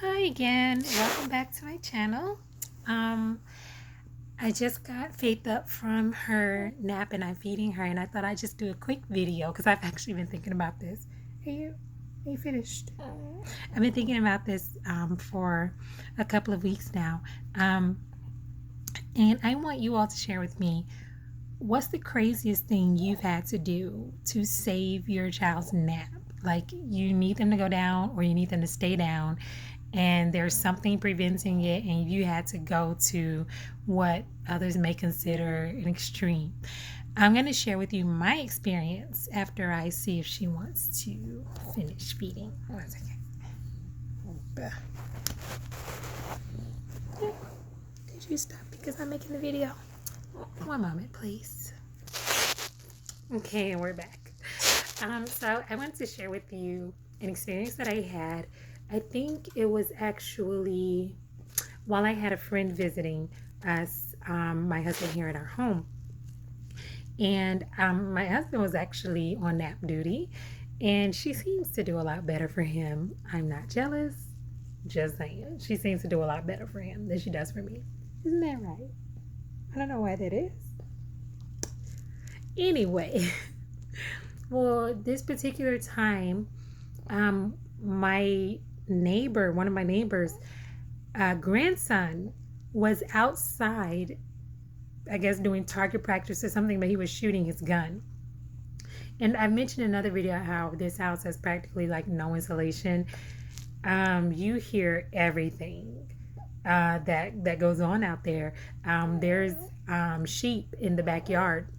Hi again. Welcome back to my channel. Um, I just got Faith up from her nap and I'm feeding her, and I thought I'd just do a quick video because I've actually been thinking about this. Are you finished? I've been thinking about this for a couple of weeks now. And I want you all to share with me, what's the craziest thing you've had to do to save your child's nap? Like, you need them to go down or you need them to stay down, and there's something preventing it, and you had to go to what others may consider an extreme. I'm going to share with you my experience after I see if she wants to finish feeding. 1 second. Could you stop because I'm making the video? 1 moment, please. Okay, and we're back. So I wanted to share with you an experience that I had. I think it was actually while I had a friend visiting us, my husband, here at our home. And my husband was actually on nap duty, and she seems to do a lot better for him. I'm not jealous, just saying. She seems to do a lot better for him than she does for me. Isn't that right? I don't know why that is. Anyway, well, this particular time, my neighbor, one of my neighbors' grandson was outside, I guess doing target practice or something, but he was shooting his gun. And I mentioned in another video how this house has practically like no insulation. You hear everything that goes on out there. There's sheep in the backyard.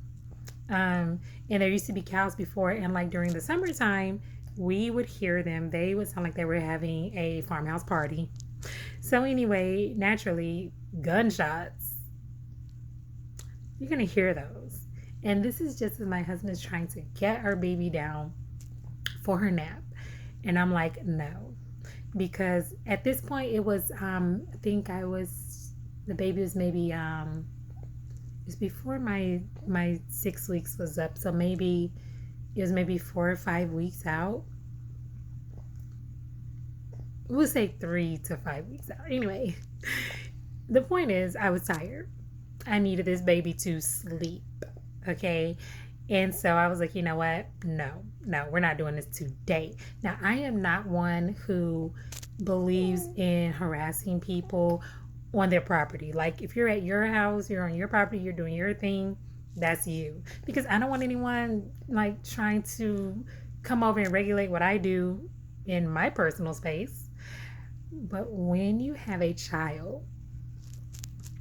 And there used to be cows before, and like during the summertime, we would hear them. They would sound like they were having a farmhouse party. So anyway, naturally, gunshots, you're gonna hear those. And this is just as my husband is trying to get our baby down for her nap. And I'm like, no. Because at this point it was, I think the baby was maybe, it was before my 6 weeks was up. So maybe it was maybe 4 or 5 weeks out. We'll say 3 to 5 weeks out. Anyway, the point is, I was tired. I needed this baby to sleep. Okay. And so I was like, you know what? No, we're not doing this today. Now, I am not one who believes in harassing people on their property. Like, if you're at your house, you're on your property, you're doing your thing, that's you. Because I don't want anyone like trying to come over and regulate what I do in my personal space. But when you have a child,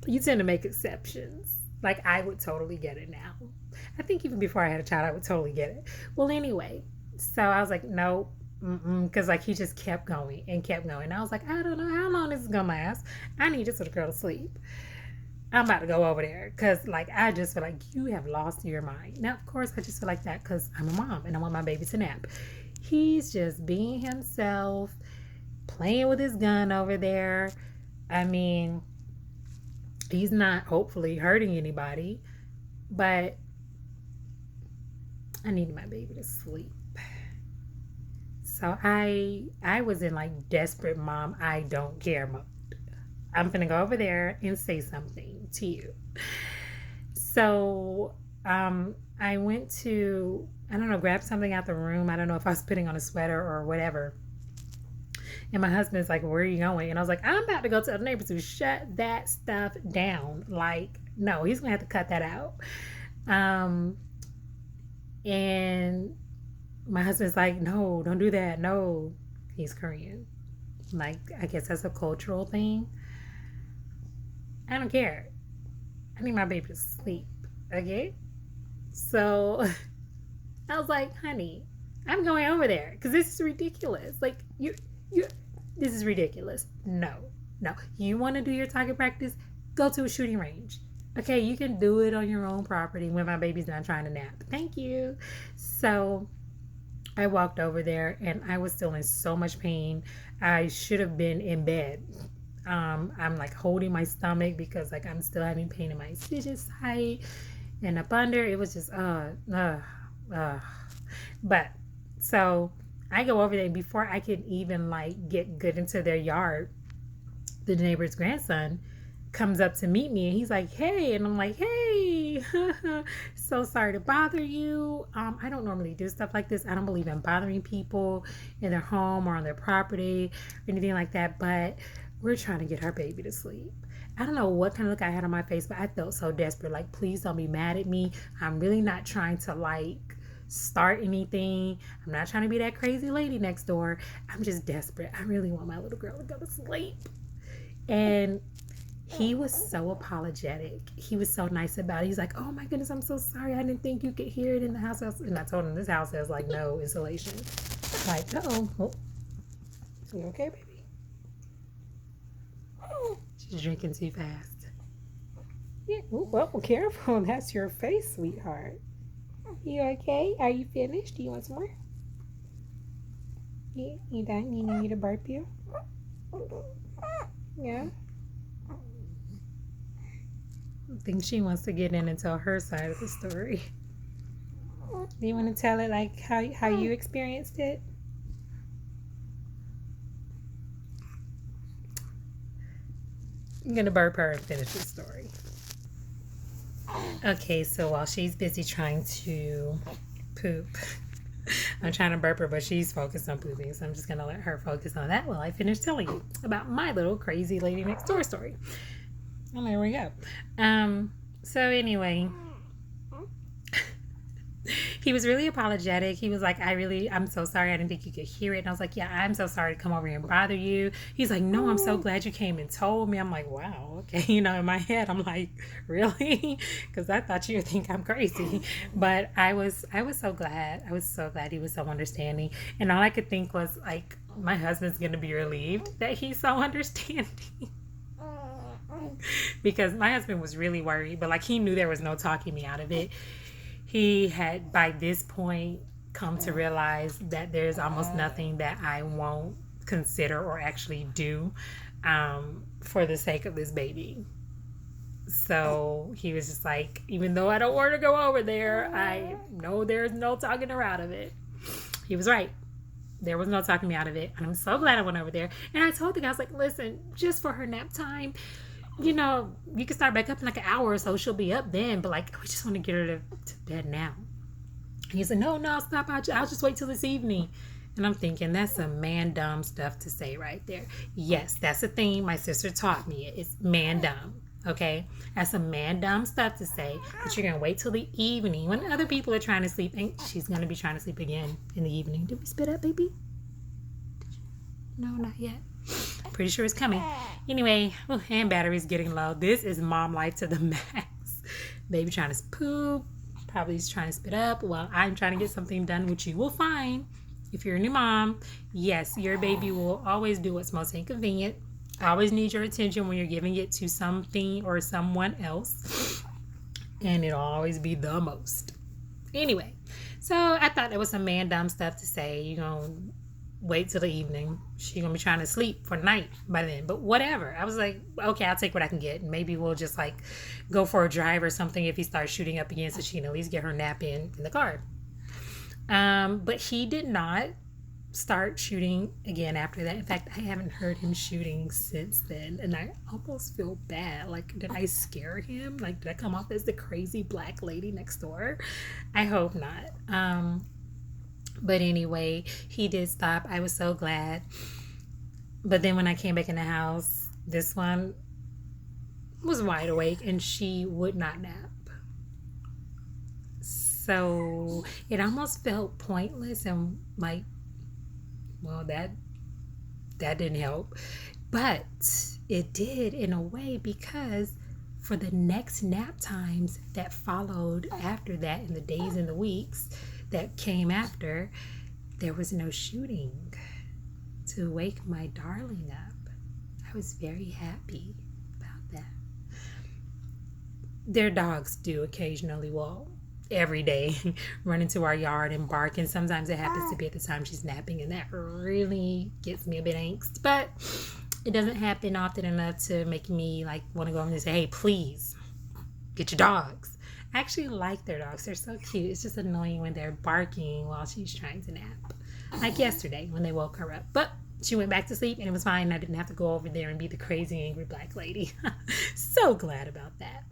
you tend to make exceptions. Like, I would totally get it now. I think even before I had a child, I would totally get it. Well, anyway, so I was like, no, because like he just kept going and kept going. And I was like, I don't know how long this is gonna last. I need this little girl to sleep. I'm about to go over there because like I just feel like you have lost your mind. Now, of course, I just feel like that because I'm a mom and I want my baby to nap. He's just being himself, playing with his gun over there. I mean, he's not hopefully hurting anybody, but I needed my baby to sleep. So I was in like desperate mom, I don't care mode. I'm gonna go over there and say something to you. So I went to, I don't know, grab something out the room. I don't know if I was putting on a sweater or whatever. And my husband's like, where are you going? And I was like, I'm about to go to the neighbors to shut that stuff down. Like, no, he's gonna have to cut that out. And my husband's like, no, don't do that. No, he's Korean. Like, I guess that's a cultural thing. I don't care. I need my baby to sleep. Okay? So I was like, honey, I'm going over there because this is ridiculous. Like, this is ridiculous. No. You want to do your target practice? Go to a shooting range. Okay, you can do it on your own property when my baby's not trying to nap. Thank you. So I walked over there and I was still in so much pain. I should have been in bed. I'm like holding my stomach because like I'm still having pain in my incision site and up under. It was just but so I go over there, and before I can even like get good into their yard, the neighbor's grandson comes up to meet me, and he's like, hey, and I'm like, hey, so sorry to bother you. I don't normally do stuff like this. I don't believe in bothering people in their home or on their property or anything like that, but we're trying to get our baby to sleep. I don't know what kind of look I had on my face, but I felt so desperate. Like, please don't be mad at me. I'm really not trying to like start anything. I'm not trying to be that crazy lady next door. I'm just desperate. I really want my little girl to go to sleep. And he was so apologetic. He was so nice about it. He's like, oh my goodness, I'm so sorry. I didn't think you could hear it in the house. And I told him this house has like no insulation. Like, oh, you okay, baby? She's drinking too fast. Yeah, well, careful. That's your face, sweetheart. You okay? Are you finished? Do you want some more? Yeah, you done? You need me to burp you? Yeah. I think she wants to get in and tell her side of the story. Do you want to tell it like how you experienced it? I'm gonna burp her and finish the story. Okay, so while she's busy trying to poop, I'm trying to burp her, but she's focused on pooping, so I'm just gonna let her focus on that while I finish telling you about my little crazy lady next door story. And there we go. So anyway, he was really apologetic. He was like, I'm so sorry. I didn't think you could hear it. And I was like, yeah, I'm so sorry to come over here and bother you. He's like, no, I'm so glad you came and told me. I'm like, wow, okay. You know, in my head, I'm like, really? Because I thought you would think I'm crazy. But I was so glad. I was so glad he was so understanding. And all I could think was like, my husband's going to be relieved that he's so understanding. Because my husband was really worried, but like he knew there was no talking me out of it. He had by this point come to realize that there's almost nothing that I won't consider or actually do for the sake of this baby. So he was just like, even though I don't want to go over there, I know there's no talking her out of it. He was right. There was no talking me out of it. And I'm so glad I went over there. And I told the guy, I was like, listen, just for her nap time, you know, you can start back up in like an hour or so. She'll be up then. But like, we just want to get her to bed now. And he said, no, stop. I'll just wait till this evening. And I'm thinking, that's some man dumb stuff to say right there. Yes, that's a thing my sister taught me. It's man dumb. Okay? That's some man dumb stuff to say. But you're going to wait till the evening when other people are trying to sleep. And she's going to be trying to sleep again in the evening. Did we spit up, baby? No, not yet. Pretty sure it's coming. Anyway, hand battery's getting low. This is mom life to the max. Baby trying to poop. Probably trying to spit up while I'm trying to get something done, which you will find if you're a new mom. Yes, your baby will always do what's most inconvenient. Always need your attention when you're giving it to something or someone else. And it'll always be the most. Anyway, so I thought that was some man dumb stuff to say. You're going to wait till the evening. She's going to be trying to sleep for the night by then. But whatever. I was like, okay, I'll take what I can get. Maybe we'll just like go for a drive or something if he starts shooting up again so she can at least get her nap in the car. But he did not start shooting again after that. In fact, I haven't heard him shooting since then. And I almost feel bad. Like, did I scare him? Like, did I come off as the crazy black lady next door? I hope not. But anyway, he did stop. I was so glad. But then when I came back in the house, this one was wide awake and she would not nap. So it almost felt pointless and like, well, that didn't help. But it did in a way, because for the next nap times that followed after that, in the days and the weeks that came after, there was no shooting to wake my darling up. I was very happy about that. Their dogs do occasionally, well, every day, run into our yard and bark, and sometimes it happens to be at the time she's napping, and that really gets me a bit angst. But it doesn't happen often enough to make me like want to go over and say, hey, please get your dogs. I actually like their dogs. They're so cute. It's just annoying when they're barking while she's trying to nap. like yesterday when they woke her up. But she went back to sleep and it was fine. I didn't have to go over there and be the crazy angry black lady. So glad about that.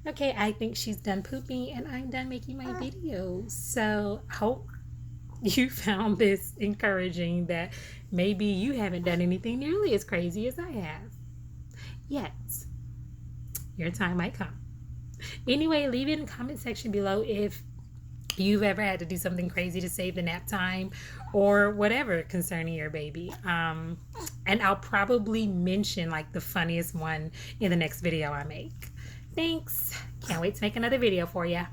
Okay, I think she's done pooping and I'm done making my videos. So hope you found this encouraging, that maybe you haven't done anything nearly as crazy as I have yet. Your time might come. Anyway, leave it in the comment section below if you've ever had to do something crazy to save the nap time or whatever concerning your baby. And I'll probably mention like the funniest one in the next video I make. Thanks. Can't wait to make another video for you.